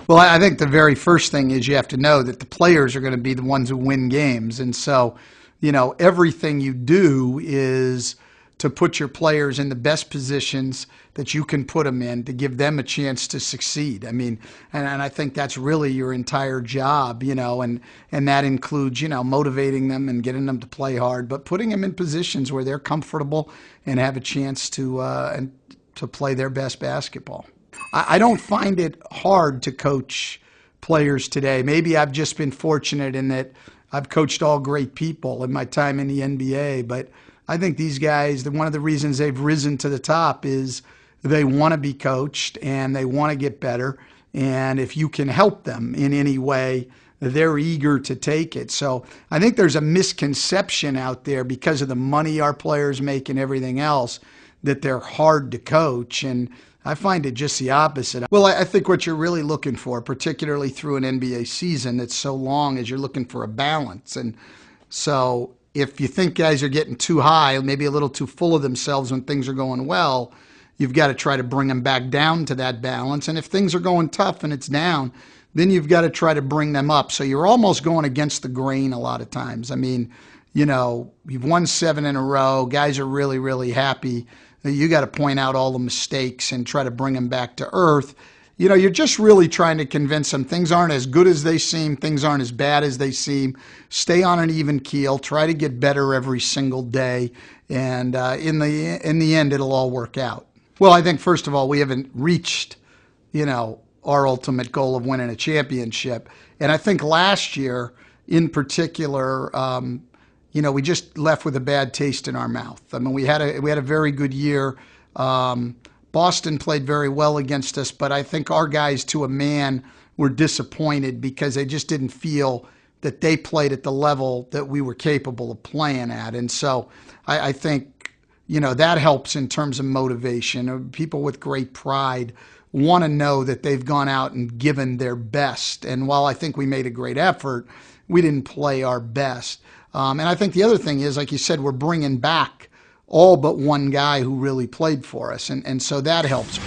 Well, I think the very first thing is you have to know that the players are going to be the ones who win games. And so, everything you do is to put your players in the best positions that you can put them in to give them a chance to succeed. I mean, and I think that's really your entire job, and that includes, motivating them and getting them to play hard, but putting them in positions where they're comfortable and have a chance to play their best basketball. I don't find it hard to coach players today. Maybe I've just been fortunate in that I've coached all great people in my time in the NBA, but I think these guys, one of the reasons they've risen to the top is they want to be coached and they want to get better. And if you can help them in any way, they're eager to take it. So I think there's a misconception out there because of the money our players make and everything else that they're hard to coach. And I find it just the opposite. Well, I think what you're really looking for, particularly through an NBA season that's so long, is you're looking for a balance. And so if you think guys are getting too high, maybe a little too full of themselves when things are going well, you've got to try to bring them back down to that balance. And if things are going tough and it's down, then you've got to try to bring them up. So you're almost going against the grain a lot of times. I mean, you've won 7 in a row. Guys are really, really happy. You got to point out all the mistakes and try to bring them back to earth. You're just really trying to convince them things aren't as good as they seem, things aren't as bad as they seem. Stay on an even keel, try to get better every single day, and in the end, it'll all work out. Well, I think, first of all, we haven't reached, our ultimate goal of winning a championship. And I think last year, in particular, we just left with a bad taste in our mouth. I mean, we had a very good year. Boston played very well against us, but I think our guys to a man were disappointed because they just didn't feel that they played at the level that we were capable of playing at. And so I think, that helps in terms of motivation. People with great pride want to know that they've gone out and given their best. And while I think we made a great effort, we didn't play our best. And I think the other thing is, like you said, we're bringing back all but one guy who really played for us. And so that helps.